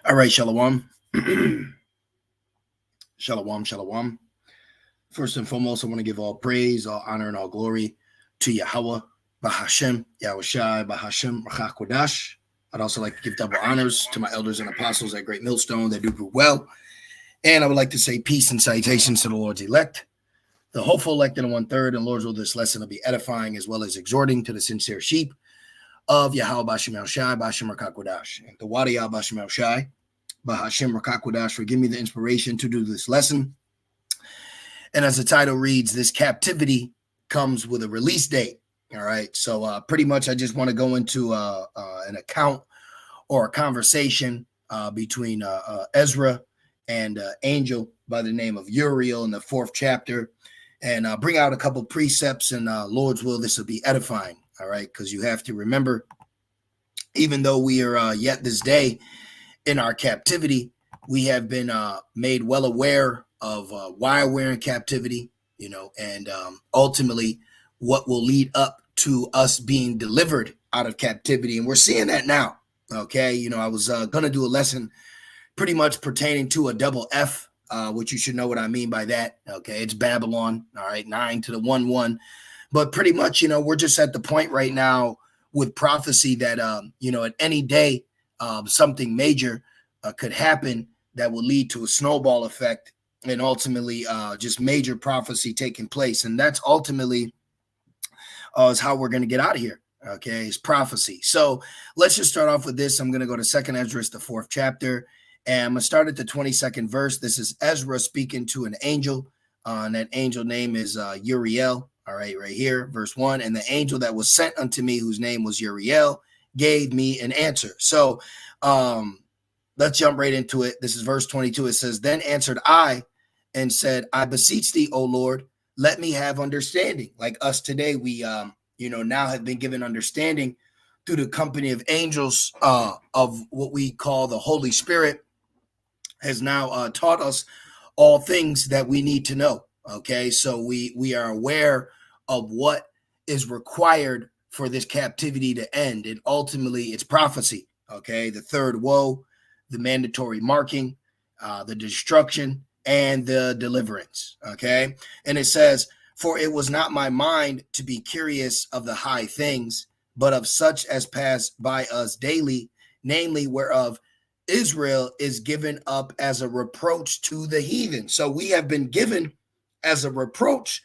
All right, Shalom. Shalom, Shalom. First and foremost, I want to give all praise, all honor, and all glory to Yahweh, Bahashem, Yahushai, Bahashem, Rachakodash. I'd also like to give double honors to my elders and apostles at Great Millstone that do group well. And I would like to say peace and salutations to the Lord's elect, the hopeful elect in the 1/3. And Lord's will, this lesson will be edifying as well as exhorting to the sincere sheep of Yahweh, Bashem, Yahushai, Bashem, Rachakodash. And the Wadiyah, Bashem, Yahushai, Bahashem Rakakwadash for giving me the inspiration to do this lesson. And as the title reads, this captivity comes with a release date. All right. So pretty much I just want to go into an account or a conversation between Ezra and angel by the name of Uriel in the 4th chapter, and bring out a couple precepts, and Lord's will, this will be edifying. All right. Because you have to remember, even though we are yet this day in our captivity, we have been made well aware of why we're in captivity, and ultimately what will lead up to us being delivered out of captivity. And we're seeing that now. Okay. I was going to do a lesson pretty much pertaining to a double F, which you should know what I mean by that. Okay. It's Babylon. All right. 9 to the 1-1. But pretty much, we're just at the point right now with prophecy that, at any day, something major could happen that will lead to a snowball effect, and ultimately just major prophecy taking place. And that's ultimately is how we're going to get out of here. Okay, it's prophecy. So let's just start off with this. I'm going to go to 2nd Ezra, the 4th chapter, and I'm going to start at the 22nd verse. This is Ezra speaking to an angel, and that angel name is Uriel. All right, right here, verse 1. And the angel that was sent unto me, whose name was Uriel, gave me an answer. So let's jump right into it. This is verse 22. It says, then answered I and said, I beseech thee, O Lord, let me have understanding. Like us today, we, now have been given understanding through the company of angels of what we call the Holy Spirit has now taught us all things that we need to know. Okay, so we are aware of what is required for this captivity to end, and ultimately it's prophecy. Okay, the third woe, the mandatory marking, the destruction, and the deliverance. Okay, and it says, for it was not my mind to be curious of the high things, but of such as pass by us daily, namely whereof Israel is given up as a reproach to the heathen. So we have been given as a reproach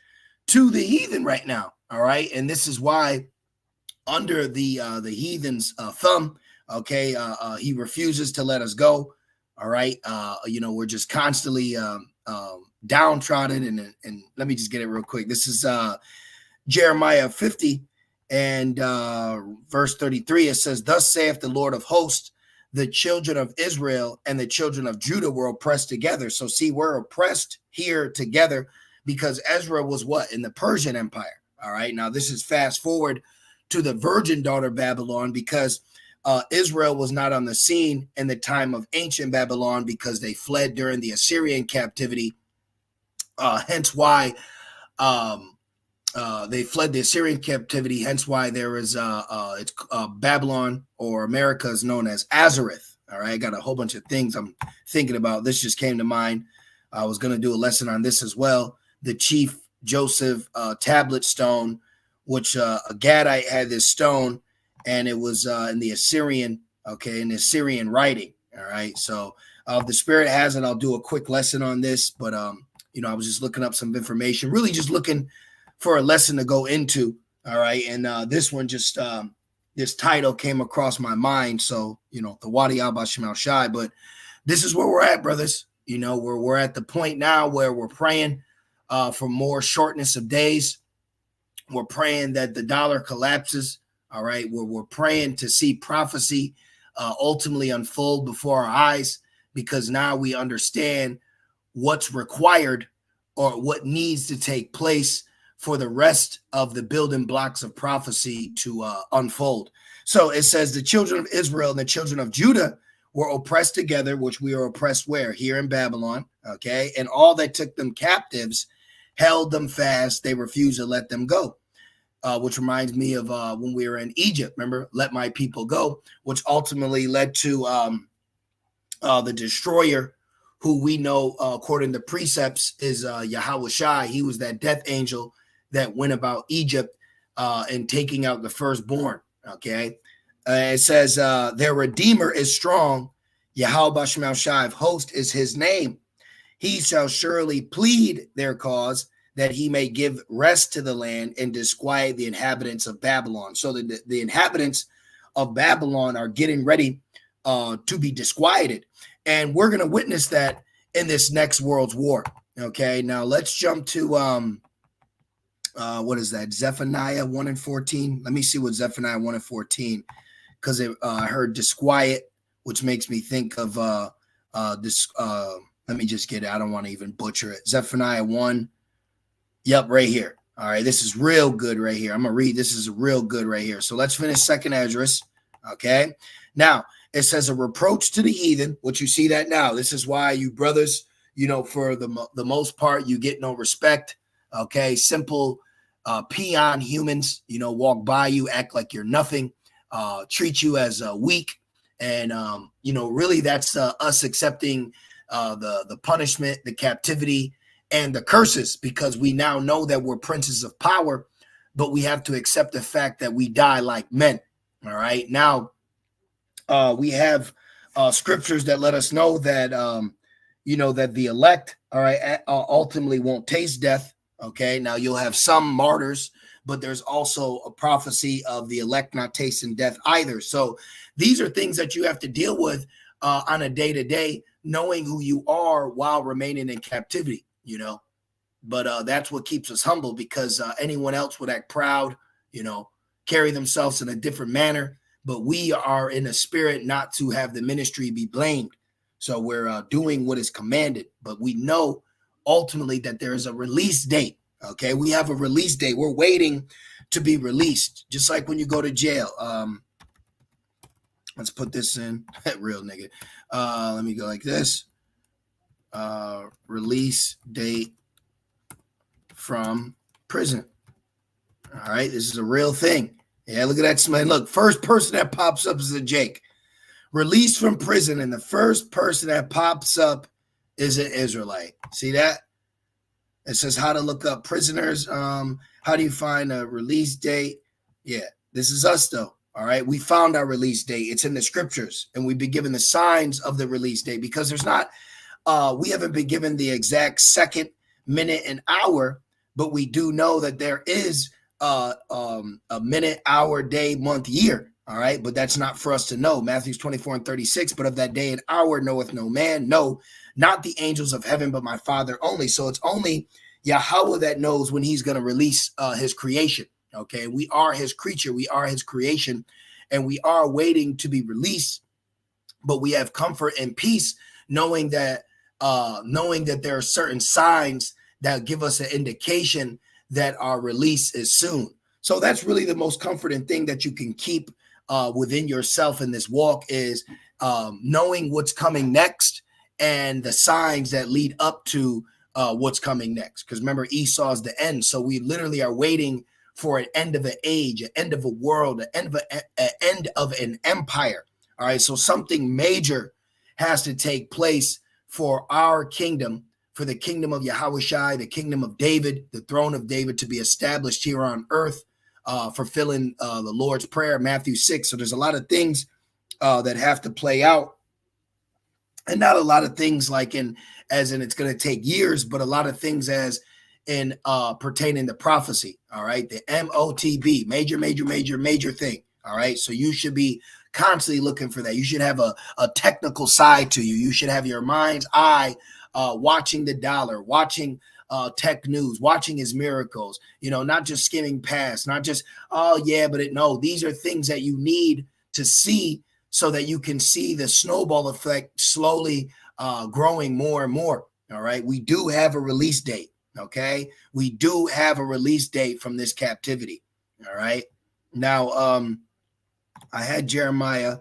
to the heathen right now. All right. And this is why under the heathen's thumb, okay, he refuses to let us go. All right. We're just constantly downtrodden. And let me just get it real quick. This is Jeremiah 50 and verse 33. It says, thus saith the Lord of hosts, the children of Israel and the children of Judah were oppressed together. So see, we're oppressed here together because Ezra was what? In the Persian Empire. All right. Now this is fast forward to the virgin daughter Babylon, because Israel was not on the scene in the time of ancient Babylon because they fled during the Assyrian captivity. Hence why they fled the Assyrian captivity. Hence why there is it's Babylon, or America is known as Azareth. All right, I got a whole bunch of things I'm thinking about. This just came to mind. I was going to do a lesson on this as well. The chief Joseph tablet stone, which a Gadite had this stone, and it was in the Assyrian, in the Assyrian writing. All right, so if the Spirit has it, I'll do a quick lesson on this. But I was just looking up some information, really just looking for a lesson to go into. All right. And this one just this title came across my mind. So, the Wadi Abba Shemal Shai, but this is where we're at, brothers. We're at the point now where we're praying for more shortness of days. We're praying that the dollar collapses. All right. We're praying to see prophecy ultimately unfold before our eyes, because now we understand what's required or what needs to take place for the rest of the building blocks of prophecy to unfold. So it says the children of Israel and the children of Judah were oppressed together, which we are oppressed where? Here in Babylon. Okay. And all that took them captives held them fast. They refused to let them go. Which reminds me of when we were in Egypt. Remember, let my people go, which ultimately led to the destroyer, who we know according to precepts is Yahweh Shai. He was that death angel that went about Egypt and taking out the firstborn. Okay, it says their Redeemer is strong. Yahweh Bashmal Shai of host is his name. He shall surely plead their cause, that he may give rest to the land and disquiet the inhabitants of Babylon. So the inhabitants of Babylon are getting ready to be disquieted. And we're going to witness that in this next world's war. Okay, now let's jump to, what is that? Zephaniah 1 and 14. Let me see what Zephaniah 1 and 14, because I heard disquiet, which makes me think of this. Let me just get it. I don't want to even butcher it. Zephaniah 1. Yep, right here. All right, this is real good right here. I'm going to read. This is real good right here. So let's finish second Esdras. Okay, now it says a reproach to the heathen, which you see that now. This is why you brothers, for the most part, you get no respect. Okay, simple peon humans, walk by you, act like you're nothing, treat you as weak. And, really that's us accepting the punishment, the captivity, and the curses, because we now know that we're princes of power, but we have to accept the fact that we die like men. All right. Now, we have scriptures that let us know that, that the elect, all right, ultimately won't taste death. Okay. Now you'll have some martyrs, but there's also a prophecy of the elect not tasting death either. So these are things that you have to deal with on a day-to-day, knowing who you are while remaining in captivity. But that's what keeps us humble, because anyone else would act proud, carry themselves in a different manner, but we are in a spirit not to have the ministry be blamed. So we're doing what is commanded, but we know ultimately that there is a release date. Okay, we have a release date. We're waiting to be released, just like when you go to jail. Let's put this in real nigga. Let me go like this. Release date from prison. All right, this is a real thing. Yeah, look at that smile. Look, first person that pops up is a Jake. Released from prison, and the first person that pops up is an Israelite. See that? It says how to look up prisoners. How do you find a release date? Yeah, this is us though. All right, we found our release date. It's in the scriptures, and we've been given the signs of the release date, because there's not. We haven't been given the exact second, minute, and hour, but we do know that there is a minute, hour, day, month, year. All right, but that's not for us to know. Matthew 24 and 36. But of that day and hour knoweth no man, no, not the angels of heaven, but my Father only. So it's only Yahweh that knows when he's going to release his creation. Okay, we are his creature, we are his creation, and we are waiting to be released. But we have comfort and peace knowing that there are certain signs that give us an indication that our release is soon. So that's really the most comforting thing that you can keep within yourself in this walk, is knowing what's coming next and the signs that lead up to what's coming next. Because remember, Esau's the end. So we literally are waiting for an end of an age, an end of a world, an end of an empire. All right, so something major has to take place for our kingdom, for the kingdom of Yahweh Shai, the kingdom of David, the throne of David to be established here on earth, fulfilling the Lord's Prayer, Matthew 6. So there's a lot of things that have to play out, and not a lot of things like as in it's going to take years, but a lot of things as in pertaining to prophecy. All right, the MOTB, major thing. All right, so you should be constantly looking for that. You should have a technical side to you. You should have your mind's eye watching the dollar, watching tech news, watching his miracles, not just skimming past, not just, oh yeah, but no, these are things that you need to see so that you can see the snowball effect slowly growing more and more. All right, we do have a release date. Okay, we do have a release date from this captivity. All right, now I had Jeremiah.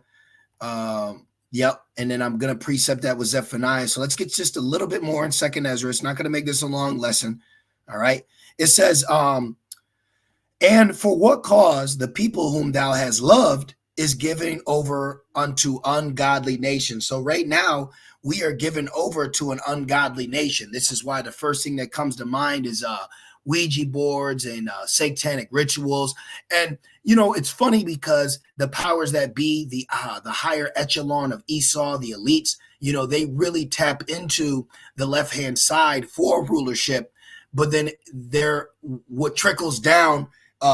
Yep, and then I'm going to precept that with Zephaniah. So let's get just a little bit more in second Ezra. It's not going to make this a long lesson. All right, it says, and for what cause the people whom thou hast loved is given over unto ungodly nations. So right now, we are given over to an ungodly nation. This is why the first thing that comes to mind is Ouija boards and satanic rituals. And it's funny because the powers that be, the higher echelon of Esau, the elites, they really tap into the left-hand side for rulership. But then what trickles down,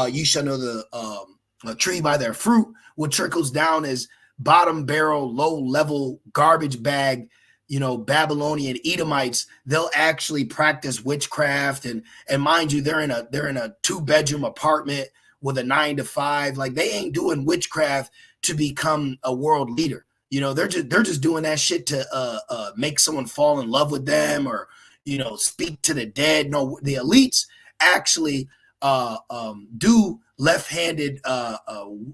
you shall know the tree by their fruit. What trickles down is bottom barrel, low level, garbage bag, Babylonian Edomites. They'll actually practice witchcraft, and mind you, they're in a 2-bedroom apartment with a 9 to 5. Like, they ain't doing witchcraft to become a world leader. They're just doing that shit to make someone fall in love with them, or speak to the dead. No, the elites actually do left-handed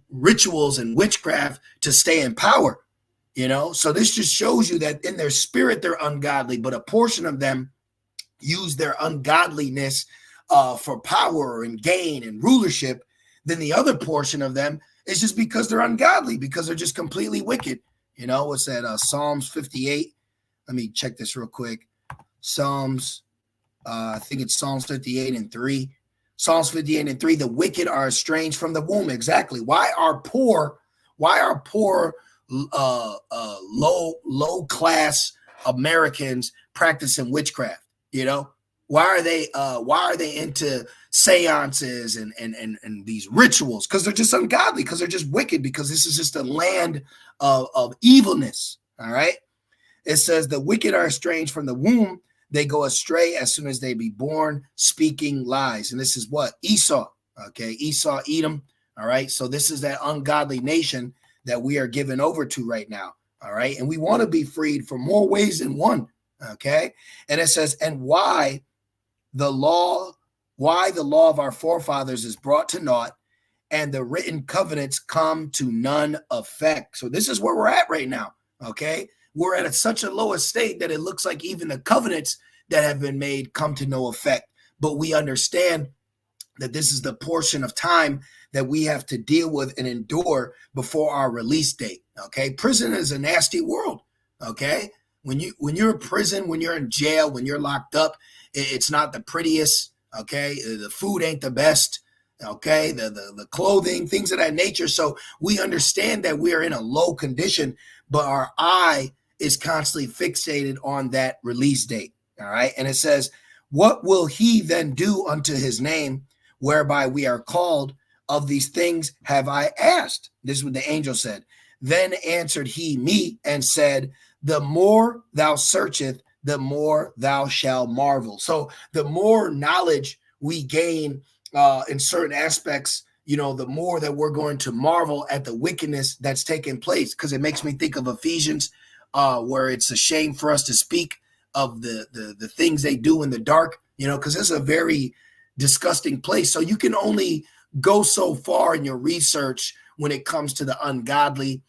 rituals and witchcraft to stay in power. So this just shows you that in their spirit they're ungodly, but a portion of them use their ungodliness for power and gain and rulership. Then the other portion of them is just because they're ungodly, because they're just completely wicked. What's that? Psalms 58. Let me check this real quick. Psalms, I think it's Psalms 58 and 3. Psalms 58 and 3. The wicked are estranged from the womb. Exactly. Why are poor low class Americans practicing witchcraft? Why are they into seances and these rituals? Because they're just ungodly, because they're just wicked, because this is just a land of evilness. All right. It says the wicked are estranged from the womb. They go astray as soon as they be born, speaking lies. And this is what? Esau. Okay. Esau, Edom. All right. So this is that ungodly nation that we are given over to right now. All right. And we want to be freed for more ways than one. Okay. And it says, and why the law of our forefathers is brought to naught, and the written covenants come to none effect. So this is where we're at right now. Okay. We're at such a low estate that it looks like even the covenants that have been made come to no effect. But we understand that this is the portion of time that we have to deal with and endure before our release date. Okay. Prison is a nasty world. Okay. When you're in prison, when you're in jail, when you're locked up, it's not the prettiest. Okay. The food ain't the best. Okay. The clothing, things of that nature. So we understand that we are in a low condition, but our eye is constantly fixated on that release date. All right. And it says, what will he then do unto his name, whereby we are called? Of these things have I asked. This is what the angel said. Then answered he me and said, the more thou searcheth, the more thou shalt marvel. So the more knowledge we gain in certain aspects, the more that we're going to marvel at the wickedness that's taking place. Because it makes me think of Ephesians, where it's a shame for us to speak of the things they do in the dark, because it's a very disgusting place. So you can only go so far in your research when it comes to the ungodly,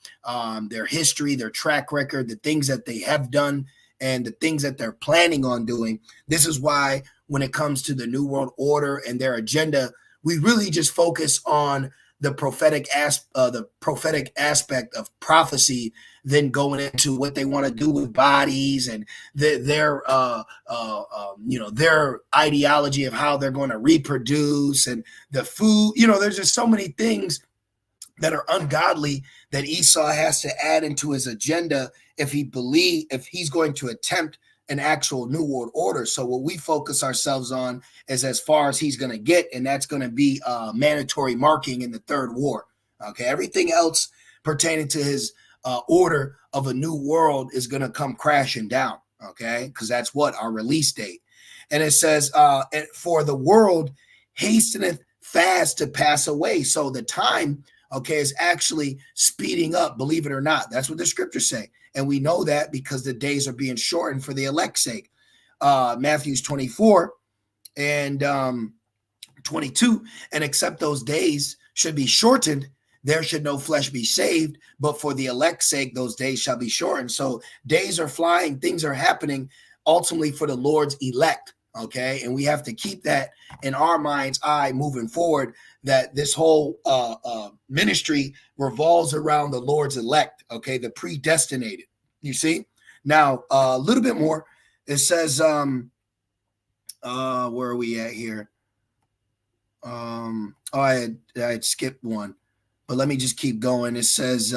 their history, their track record, the things that they have done, and the things that they're planning on doing. This is why when it comes to the New World Order and their agenda, we really just focus on the prophetic aspect of prophecy, then going into what they want to do with bodies and their ideology of how they're going to reproduce and the food. There's just so many things that are ungodly that Esau has to add into his agenda if he's going to attempt an actual New World Order. So what we focus ourselves on is as far as he's going to get, and that's going to be mandatory marking in the third war. Okay, everything else pertaining to his order of a new world is going to come crashing down. Okay, because that's what our release date. And it says, for the world hasteneth fast to pass away. So the time, okay, is actually speeding up, believe it or not. That's what the scriptures say. And we know that because the days are being shortened for the elect's sake. Matthew 24 and 22. And except those days should be shortened, there should no flesh be saved. But for the elect's sake, those days shall be shortened. So days are flying, things are happening ultimately for the Lord's elect. Okay, and we have to keep that in our mind's eye moving forward, that this whole ministry revolves around the Lord's elect, okay, the predestinated. You see? Now, a little bit more. It says, where are we at here? I had skipped one, but let me just keep going. It says,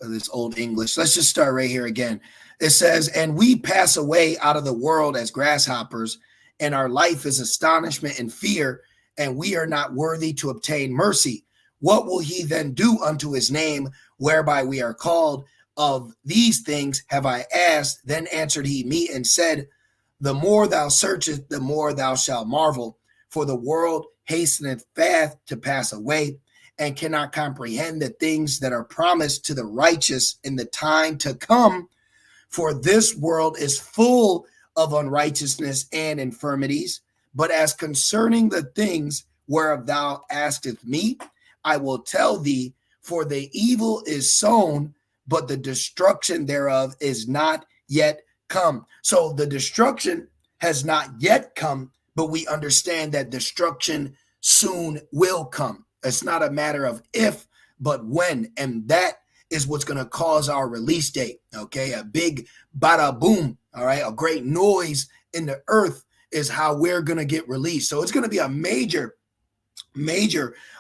this old English. Let's just start right here again. It says, and we pass away out of the world as grasshoppers, and our life is astonishment and fear, and we are not worthy to obtain mercy. What will he then do unto his name, whereby we are called? Of these things have I asked. Then answered he me and said, the more thou searchest, the more thou shalt marvel. For the world hasteneth fast to pass away, and cannot comprehend the things that are promised to the righteous in the time to come. For this world is full of unrighteousness and infirmities. But as concerning the things whereof thou askest me, I will tell thee, for the evil is sown, but the destruction thereof is not yet come. So the destruction has not yet come, but we understand that destruction soon will come. It's not a matter of if, but when. And that is what's going to cause our release date. Okay. A big bada boom. All right. A great noise in the earth is how we're going to get released. So it's going to be a major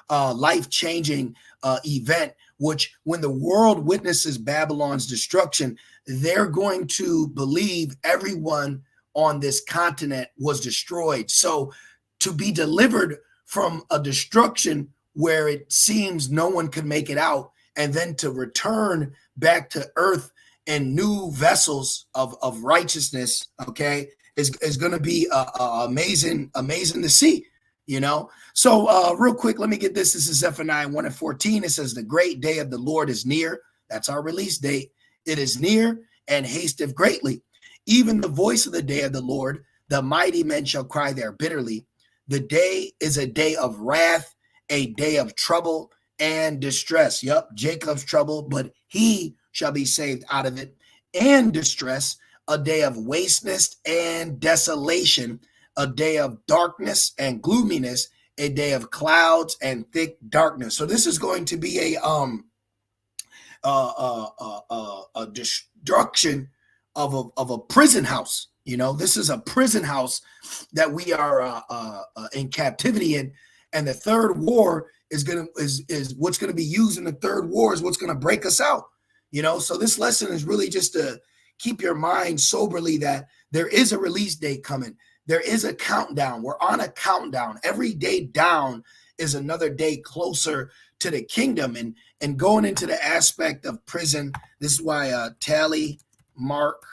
life-changing event, which when the world witnesses Babylon's destruction, they're going to believe everyone on this continent was destroyed. So to be delivered from a destruction where it seems no one can make it out, and then to return back to earth in new vessels of righteousness, okay, is going to be amazing to see. You know, so real quick, let me get this. This is Zephaniah 1:14. It says, the great day of the Lord is near. That's our release date. It is near and hasteth greatly. Even the voice of the day of the Lord, the mighty men shall cry there bitterly. The day is a day of wrath, a day of trouble and distress. Yup, Jacob's trouble, but he shall be saved out of it. And distress, a day of wasteness and desolation, a day of darkness and gloominess, a day of clouds and thick darkness. So this is going to be a destruction of a prison house. You know, this is a prison house that we are in captivity in, and the third war is what's going to be used in the third war is what's going to break us out. You know, so this lesson is really just to keep your mind soberly that there is a release date coming. There is a countdown. We're on a countdown. Every day down is another day closer to the kingdom. And going into the aspect of prison, this is why tally mark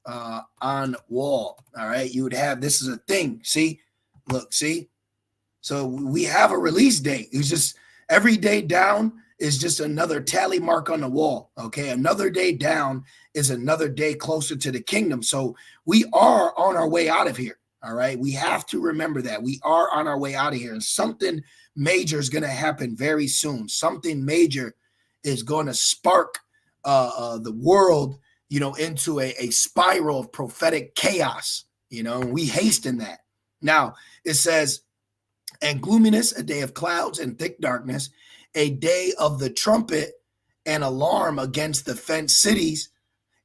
on wall. All right. You would have, this is a thing. See, look, see. So we have a release date. It's just every day down is just another tally mark on the wall. Okay. Another day down is another day closer to the kingdom. So we are on our way out of here. All right. We have to remember that we are on our way out of here, and something major is going to happen very soon. Something major is going to spark the world, you know, into a spiral of prophetic chaos, you know, and we hasten that. Now it says, and gloominess, a day of clouds and thick darkness, a day of the trumpet and alarm against the fenced cities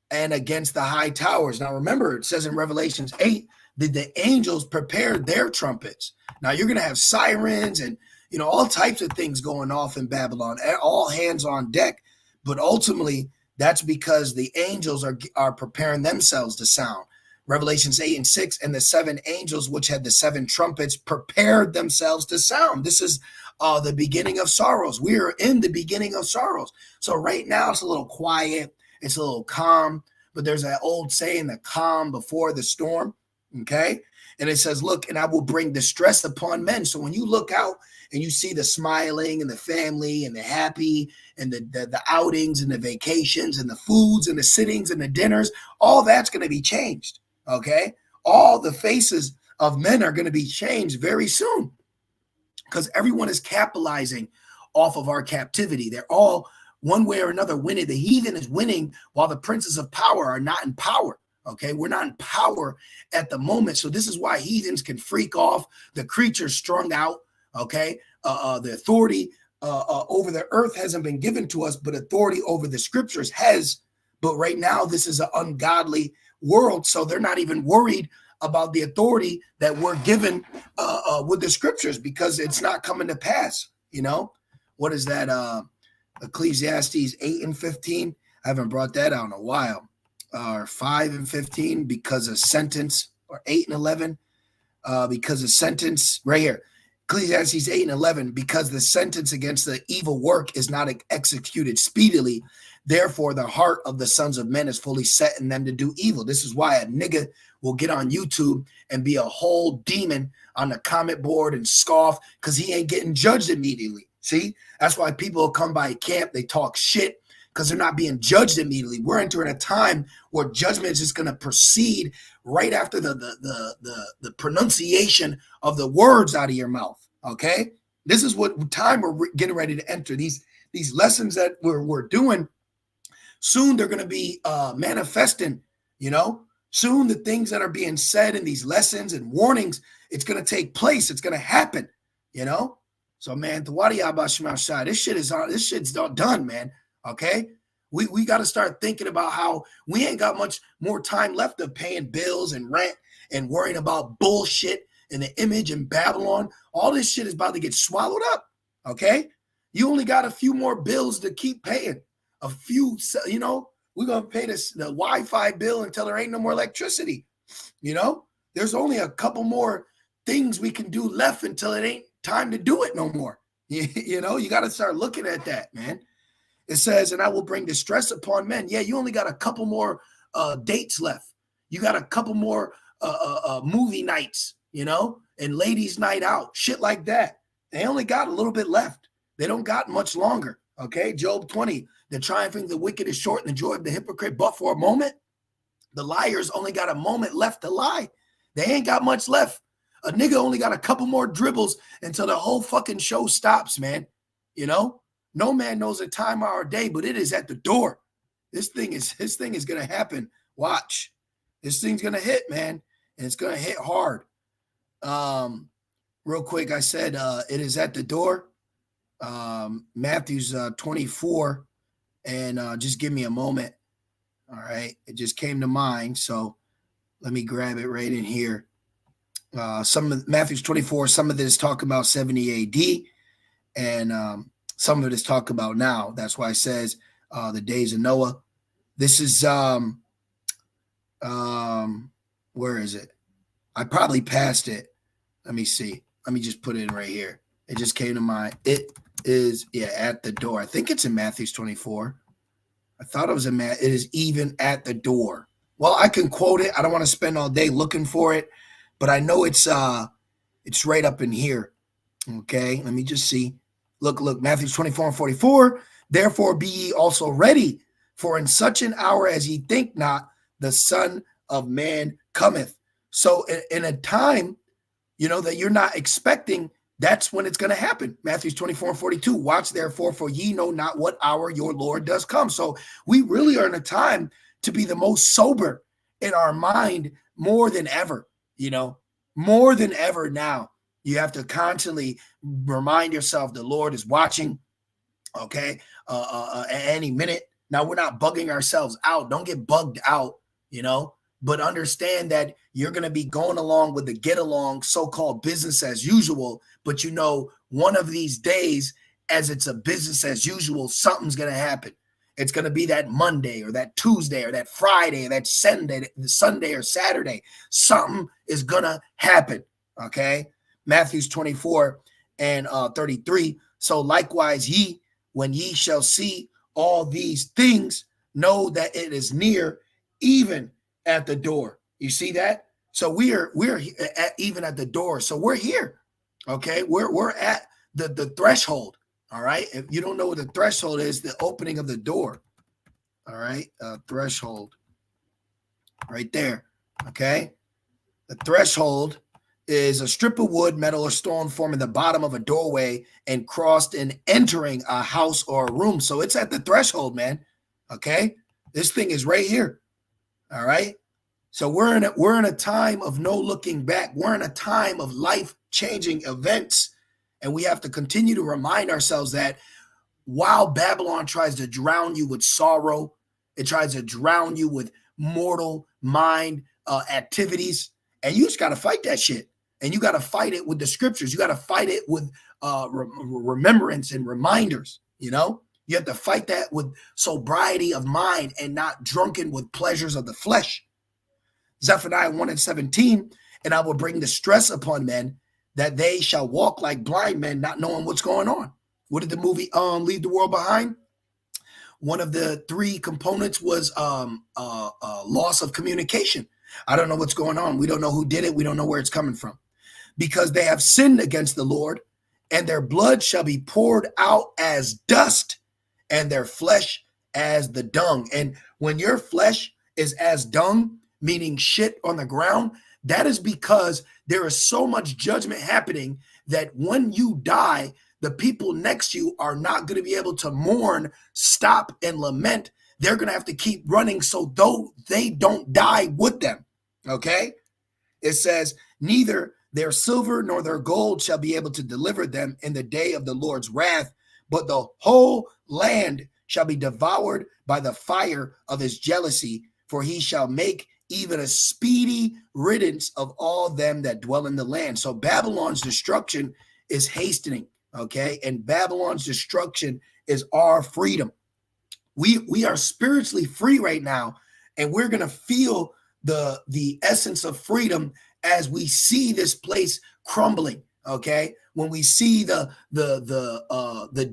and against the high towers. Now, remember, it says in Revelations 8 that the angels prepared their trumpets. Now, you're going to have sirens and, you know, all types of things going off in Babylon, all hands on deck. But ultimately, that's because the angels are preparing themselves to sound. Revelations 8:6, and the seven angels which had the seven trumpets prepared themselves to sound. This is the beginning of sorrows. We are in the beginning of sorrows. So right now it's a little quiet. It's a little calm. But there's that old saying, the calm before the storm. Okay. And it says, look, and I will bring distress upon men. So when you look out and you see the smiling and the family and the happy and the outings and the vacations and the foods and the sittings and the dinners, all that's going to be changed. Okay. All the faces of men are going to be changed very soon because everyone is capitalizing off of our captivity. They're all one way or another winning. The heathen is winning while the princes of power are not in power. Okay, we're not in power at the moment. So this is why heathens can freak off, the creatures strung out. Okay, the authority over the earth hasn't been given to us, but authority over the scriptures has. But right now, this is an ungodly world, so they're not even worried about the authority that we're given with the scriptures because it's not coming to pass. You know, what is that? Ecclesiastes 8:15. I haven't brought that out in a while. Or 5:15 because of sentence, or 8:11 because of sentence right here. Ecclesiastes 8:11 because the sentence against the evil work is not executed speedily. Therefore, the heart of the sons of men is fully set in them to do evil. This is why a nigga will get on YouTube and be a whole demon on the comment board and scoff because he ain't getting judged immediately. See, that's why people will come by camp, they talk shit because they're not being judged immediately. We're entering a time where judgment is just going to proceed right after the pronunciation of the words out of your mouth. Okay, this is what time we're getting ready to enter. These lessons that we're doing. Soon they're going to be manifesting, you know. Soon the things that are being said in these lessons and warnings, it's going to take place. It's going to happen, you know. So, man, this shit's done, man. Okay. We got to start thinking about how we ain't got much more time left of paying bills and rent and worrying about bullshit and the image in Babylon. All this shit is about to get swallowed up. Okay. You only got a few more bills to keep paying. A few, you know, we're going to pay the Wi-Fi bill until there ain't no more electricity. You know, there's only a couple more things we can do left until it ain't time to do it no more. You know, you got to start looking at that, man. It says, and I will bring distress upon men. Yeah, you only got a couple more dates left. You got a couple more movie nights, you know, and ladies' night out, shit like that. They only got a little bit left. They don't got much longer. Okay, Job 20, the triumphing of the wicked is short and the joy of the hypocrite but for a moment. The liars only got a moment left to lie. They ain't got much left. A nigga only got a couple more dribbles until the whole fucking show stops, man. You know, no man knows a time or a day, but it is at the door. This thing is gonna happen. Watch, this thing's gonna hit, man, and it's gonna hit hard. Real quick, I said it is at the door. Matthew's 24, and just give me a moment. All right, it just came to mind, so let me grab it right in here. Some of Matthew's 24, some of this talk about 70 AD, and some of it is talk about now. That's why it says the days of Noah. This is where is it? I probably passed it. Let me see. Let me just put it in right here. It just came to mind. It is, yeah, at the door. I think it's in Matthew's 24. I thought it was in it is even at the door. Well, I can quote it. I don't want to spend all day looking for it, but I know it's right up in here. Okay, let me just see. Look, Matthew 24:44. Therefore be ye also ready, for in such an hour as ye think not, the Son of Man cometh. So in a time, you know, that you're not expecting, that's when it's going to happen. Matthew 24:42. Watch therefore, for ye know not what hour your Lord does come. So we really are in a time to be the most sober in our mind more than ever, you know, more than ever now. You have to constantly remind yourself the Lord is watching, okay, at any minute. Now, we're not bugging ourselves out. Don't get bugged out, you know, but understand that you're going to be going along with the get along so-called business as usual. But, you know, one of these days, as it's a business as usual, something's going to happen. It's going to be that Monday or that Tuesday or that Friday or that Sunday or Saturday. Something is going to happen, okay? Matthew's 24:33. So likewise ye, when ye shall see all these things, know that it is near, even at the door. You see that? So we're even at the door. So we're here. Okay, we're at the threshold. All right. If you don't know what the threshold is, the opening of the door. All right, threshold. Right there. Okay, the threshold is a strip of wood, metal, or stone forming the bottom of a doorway and crossed in entering a house or a room. So it's at the threshold, man. Okay, this thing is right here. All right. So we're in a time of no looking back. We're in a time of life-changing events. And we have to continue to remind ourselves that while Babylon tries to drown you with sorrow, it tries to drown you with mortal mind activities, and you just got to fight that shit. And you got to fight it with the scriptures. You got to fight it with remembrance and reminders. You know, you have to fight that with sobriety of mind and not drunken with pleasures of the flesh. Zephaniah 1:17, and I will bring the stress upon men that they shall walk like blind men, not knowing what's going on. What did the movie Leave the World Behind? One of the three components was loss of communication. I don't know what's going on. We don't know who did it. We don't know where it's coming from. Because they have sinned against the Lord, and their blood shall be poured out as dust, and their flesh as the dung. And when your flesh is as dung, meaning shit on the ground, that is because there is so much judgment happening that when you die, the people next to you are not going to be able to mourn, stop, and lament. They're going to have to keep running so though they don't die with them. Okay? It says, neither their silver nor their gold shall be able to deliver them in the day of the Lord's wrath, but the whole land shall be devoured by the fire of his jealousy, for he shall make even a speedy riddance of all them that dwell in the land. So Babylon's destruction is hastening, okay? And Babylon's destruction is our freedom. We are spiritually free right now, and we're going to feel the essence of freedom as we see this place crumbling, okay? When we see the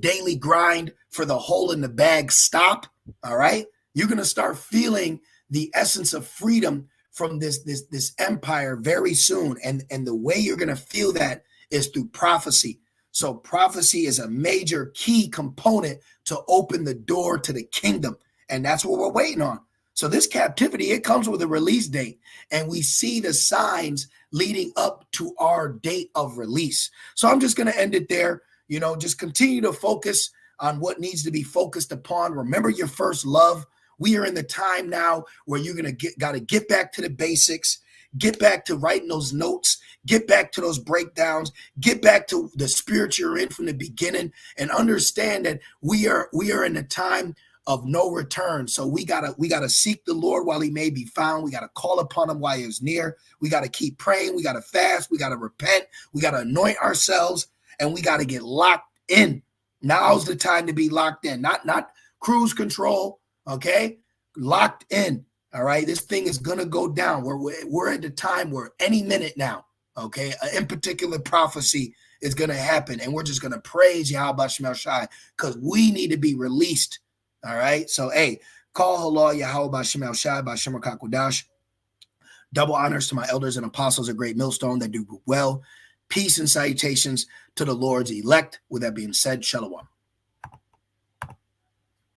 daily grind for the hole in the bag stop, all right? You're going to start feeling the essence of freedom from this empire very soon. And the way you're going to feel that is through prophecy. So prophecy is a major key component to open the door to the kingdom. And that's what we're waiting on. So this captivity, it comes with a release date, and we see the signs leading up to our date of release. So I'm just going to end it there. You know, just continue to focus on what needs to be focused upon. Remember your first love. We are in the time now where you're going to got to get back to the basics, get back to writing those notes, get back to those breakdowns, get back to the spirit you're in from the beginning, and understand that we are in a time of no return. So we gotta seek the Lord while he may be found. We gotta call upon him while he is near. We gotta keep praying. We gotta fast. We gotta repent. We gotta anoint ourselves, and we gotta get locked in. Now's the time to be locked in, not cruise control. Okay, locked in. All right, this thing is gonna go down. We're at the time where any minute now, okay, in particular prophecy is gonna happen, and we're just gonna praise Yahweh Shemel Shai because we need to be released. All right, so hey, call halal Yahweh Shemel Shai Shem Kodash. Double honors to my elders and apostles, a great millstone that do well. Peace and salutations to the Lord's elect. With that being said, shalom.